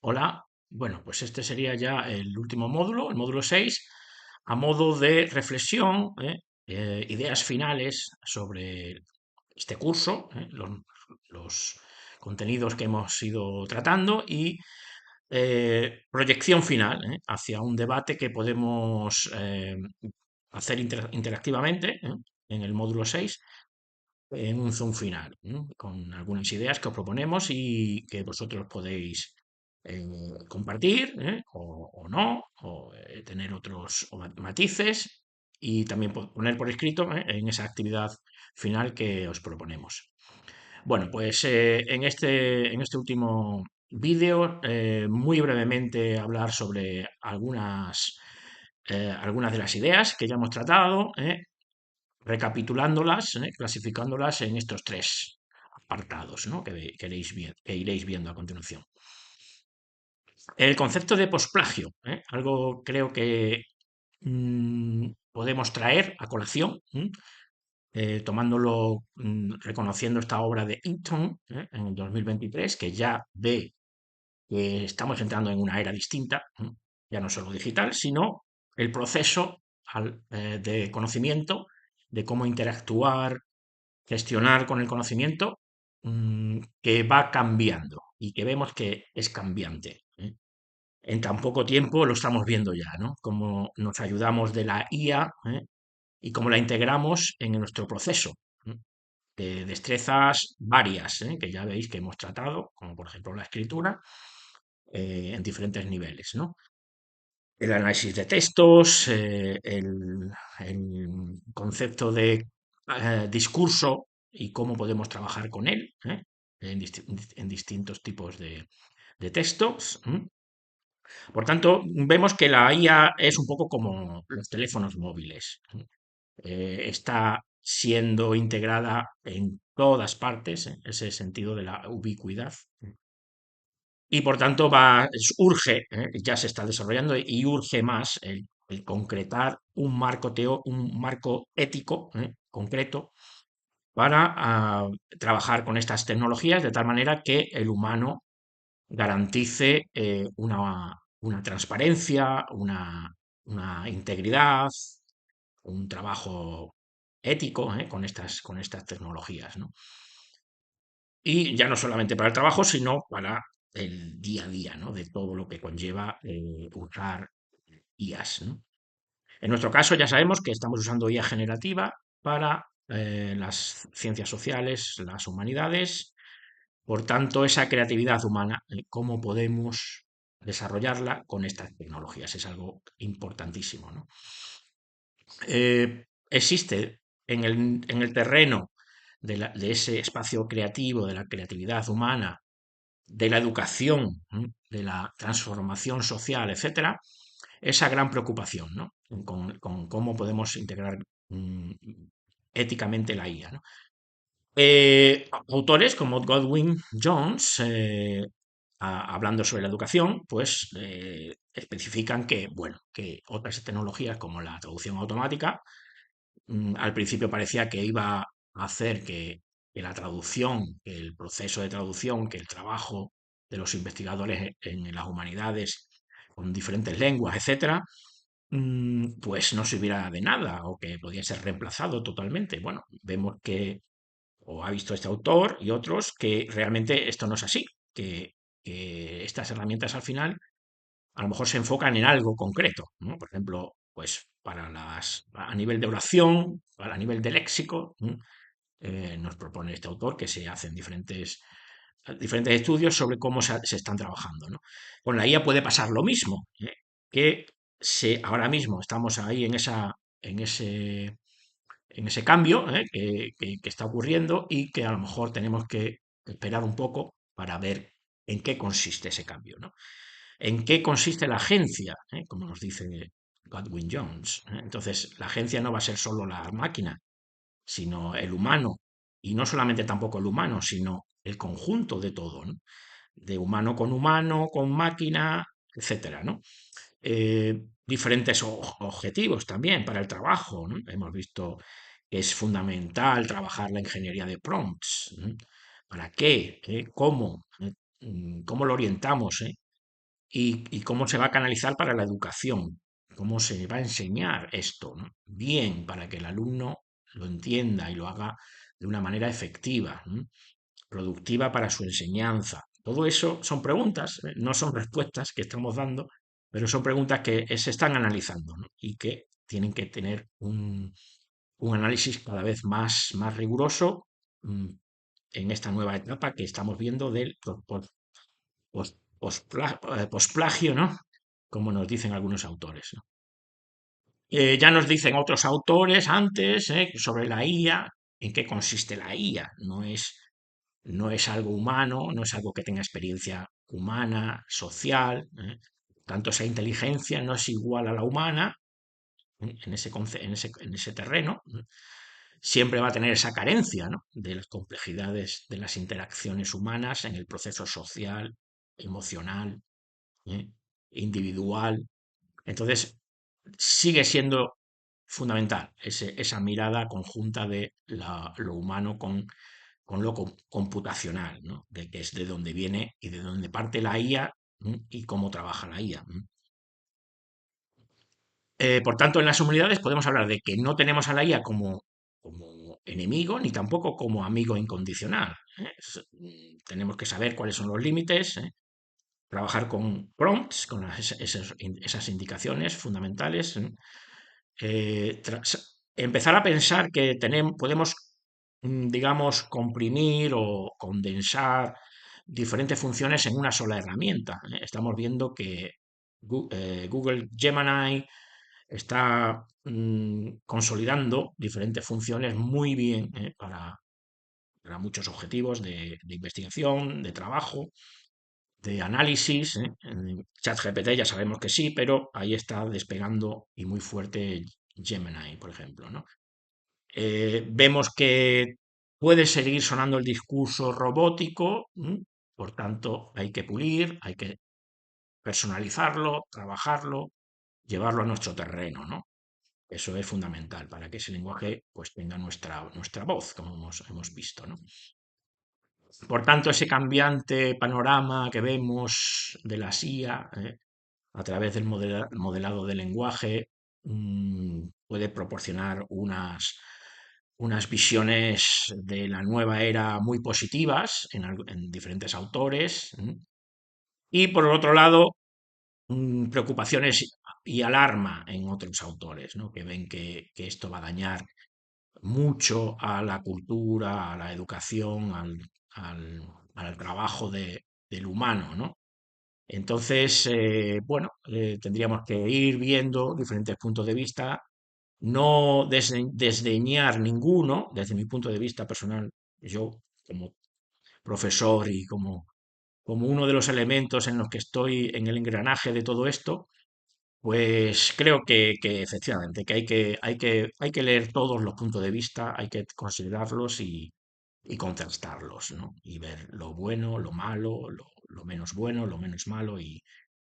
Hola, bueno, pues este sería ya el último módulo, el módulo 6, a modo de reflexión, ideas finales sobre este curso, los contenidos que hemos ido tratando y proyección final, hacia un debate que podemos hacer interactivamente, en el módulo 6 en un Zoom final, ¿no? Con algunas ideas que os proponemos y que vosotros podéis eh, compartir, o no, o tener otros matices y también poner por escrito, en esa actividad final que os proponemos. Bueno, pues en este último vídeo, muy brevemente hablar sobre algunas de las ideas que ya hemos tratado, recapitulándolas, clasificándolas en estos tres apartados, ¿no? Que iréis viendo a continuación. El concepto de posplagio, algo creo que podemos traer a colación, tomándolo, reconociendo esta obra de Eaton, en el 2023, que ya ve que estamos entrando en una era distinta, ya no solo digital, sino el proceso de conocimiento, de cómo interactuar, gestionar con el conocimiento, que va cambiando y que vemos que es cambiante, ¿eh? En tan poco tiempo lo estamos viendo ya, ¿no? Cómo nos ayudamos de la IA, y cómo la integramos en nuestro proceso, ¿eh? De destrezas varias, que ya veis que hemos tratado, como por ejemplo la escritura, en diferentes niveles, ¿no? El análisis de textos, el concepto de discurso y cómo podemos trabajar con él, en distintos tipos de textos. Por tanto, vemos que la IA es un poco como los teléfonos móviles. Está siendo integrada en todas partes, ese sentido de la ubicuidad. Y por tanto urge, ya se está desarrollando y urge más el concretar un marco ético, concreto para trabajar con estas tecnologías de tal manera que el humano garantice una transparencia, una integridad, un trabajo ético, con estas tecnologías, ¿no? Y ya no solamente para el trabajo, sino para el día a día, ¿no? De todo lo que conlleva usar IAs, ¿no? En nuestro caso ya sabemos que estamos usando IA generativa para las ciencias sociales, las humanidades. Por tanto, esa creatividad humana, cómo podemos desarrollarla con estas tecnologías, es algo importantísimo, ¿no? Existe en el terreno de ese espacio creativo, de la creatividad humana, de la educación, de la transformación social, etcétera, esa gran preocupación, ¿no? Con cómo podemos integrar mm, éticamente la IA, ¿no? Autores como Godwin Jones, hablando sobre la educación, pues especifican que, bueno, que otras tecnologías como la traducción automática, al principio parecía que iba a hacer que la traducción, que el proceso de traducción, que el trabajo de los investigadores en las humanidades con diferentes lenguas, etcétera, pues no sirviera de nada o que podía ser reemplazado totalmente. Bueno, vemos que o ha visto este autor y otros que realmente esto no es así, que estas herramientas al final a lo mejor se enfocan en algo concreto, ¿no? Por ejemplo, pues a nivel de oración, a nivel de léxico, nos propone este autor que se hacen diferentes estudios sobre cómo se están trabajando, ¿no? Con la IA puede pasar lo mismo, que ahora mismo estamos ahí en ese cambio, que está ocurriendo y que a lo mejor tenemos que esperar un poco para ver en qué consiste ese cambio, ¿no? En qué consiste la agencia, como nos dice Godwin Jones. Entonces, la agencia no va a ser solo la máquina, sino el humano, y no solamente tampoco el humano, sino el conjunto de todo, ¿no? De humano, con máquina, etcétera, ¿no? Diferentes objetivos también para el trabajo, ¿no? Hemos visto que es fundamental trabajar la ingeniería de prompts, ¿no? ¿Para qué? ¿Cómo? ¿Cómo lo orientamos? y cómo se va a canalizar para la educación, cómo se va a enseñar esto, ¿no? Bien, para que el alumno lo entienda y lo haga de una manera efectiva, ¿no? Productiva para su enseñanza. Todo eso son preguntas, no son respuestas que estamos dando, pero son preguntas que se están analizando, ¿no? Y que tienen que tener un análisis cada vez más riguroso, mm, en esta nueva etapa que estamos viendo del posplagio, ¿no? Como nos dicen algunos autores, ¿no? Ya nos dicen otros autores antes, sobre la IA, en qué consiste la IA. No es algo humano, no es algo que tenga experiencia humana, social, ¿eh? Tanto esa inteligencia no es igual a la humana, en ese terreno, ¿eh? Siempre va a tener esa carencia, ¿no? De las complejidades de las interacciones humanas en el proceso social, emocional, ¿eh? Individual. Entonces, sigue siendo fundamental esa mirada conjunta de lo humano con lo computacional, ¿no? De que es de dónde viene y de dónde parte la IA, y cómo trabaja la IA. Por tanto, en las humanidades podemos hablar de que no tenemos a la IA como enemigo ni tampoco como amigo incondicional. Tenemos que saber cuáles son los límites, trabajar con prompts, con esas indicaciones fundamentales, empezar a pensar que podemos, digamos, comprimir o condensar diferentes funciones en una sola herramienta. Estamos viendo que Google Gemini está consolidando diferentes funciones muy bien, para muchos objetivos de investigación, de trabajo, de análisis. En ChatGPT ya sabemos que sí, pero ahí está despegando y muy fuerte Gemini, por ejemplo, ¿no? Vemos que puede seguir sonando el discurso robótico, por tanto hay que pulir, hay que personalizarlo, trabajarlo, llevarlo a nuestro terreno, ¿no? Eso es fundamental para que ese lenguaje pues tenga nuestra voz, como hemos visto, ¿no? Por tanto, ese cambiante panorama que vemos de la IA, a través del modelado del lenguaje, puede proporcionar unas visiones de la nueva era muy positivas en diferentes autores. Y por el otro lado, preocupaciones y alarma en otros autores, ¿no? Que ven que esto va a dañar mucho a la cultura, a la educación, al- al trabajo del humano, ¿no? Entonces, bueno, tendríamos que ir viendo diferentes puntos de vista, no desdeñar ninguno, desde mi punto de vista personal, yo como profesor y como uno de los elementos en los que estoy en el engranaje de todo esto, pues creo que efectivamente, que hay que leer todos los puntos de vista, hay que considerarlos y contrastarlos, ¿no? Y ver lo bueno, lo malo, lo menos bueno, lo menos malo y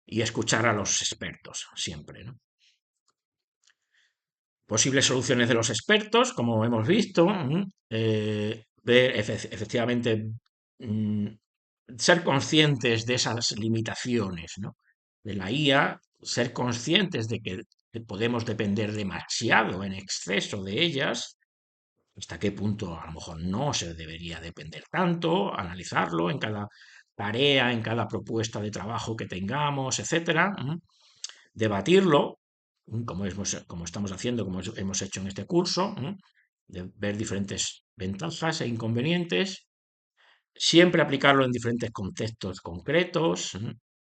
escuchar a los expertos siempre, ¿no? Posibles soluciones de los expertos, como hemos visto, ver efectivamente, mm, ser conscientes de esas limitaciones, ¿no? De la IA, ser conscientes de que podemos depender demasiado en exceso de ellas, hasta qué punto a lo mejor no se debería depender tanto, analizarlo en cada tarea, en cada propuesta de trabajo que tengamos, etcétera, debatirlo, como estamos haciendo, como hemos hecho en este curso, de ver diferentes ventajas e inconvenientes, siempre aplicarlo en diferentes contextos concretos,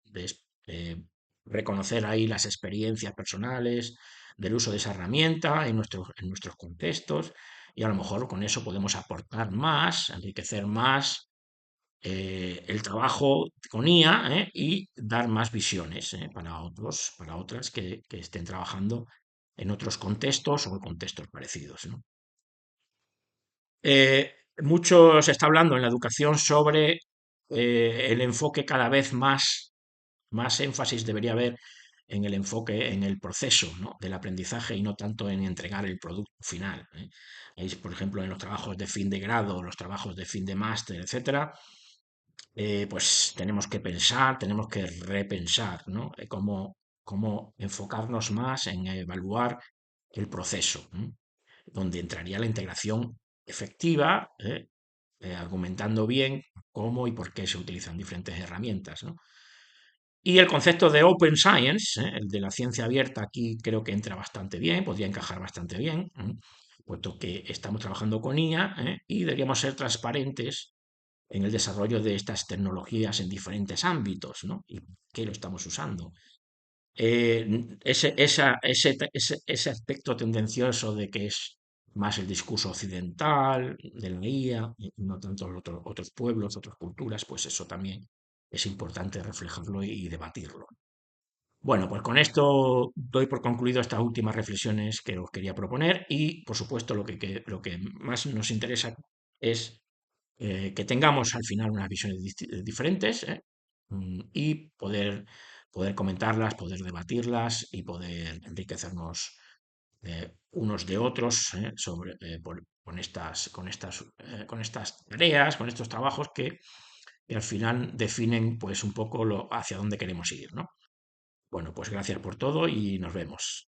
de reconocer ahí las experiencias personales del uso de esa herramienta en nuestros contextos, y a lo mejor con eso podemos aportar más, enriquecer más el trabajo con IA, y dar más visiones, para otros, para otras que estén trabajando en otros contextos o en contextos parecidos, ¿no? Mucho se está hablando en la educación sobre el enfoque cada vez más énfasis debería haber en el enfoque, en el proceso, ¿no? Del aprendizaje y no tanto en entregar el producto final, ¿eh? Ahí, por ejemplo, en los trabajos de fin de grado, los trabajos de fin de máster, etcétera, pues tenemos que pensar, tenemos que repensar, ¿no? Cómo enfocarnos más en evaluar el proceso, ¿m? Donde entraría la integración efectiva, argumentando bien cómo y por qué se utilizan diferentes herramientas, ¿no? Y el concepto de Open Science, el de la ciencia abierta, aquí creo que entra bastante bien, podría encajar bastante bien, puesto que estamos trabajando con IA, y deberíamos ser transparentes en el desarrollo de estas tecnologías en diferentes ámbitos, ¿no? Y qué lo estamos usando. Ese aspecto tendencioso de que es más el discurso occidental, de la IA, y no tanto los otros pueblos, otras culturas, pues eso también es importante reflejarlo y debatirlo. Bueno, pues con esto doy por concluido estas últimas reflexiones que os quería proponer y, por supuesto, lo que más nos interesa es que tengamos al final unas visiones diferentes, y poder comentarlas, poder debatirlas y poder enriquecernos unos de otros, con estas tareas, con estos trabajos que al final definen pues un poco hacia dónde queremos ir, ¿no? Bueno, pues gracias por todo y nos vemos.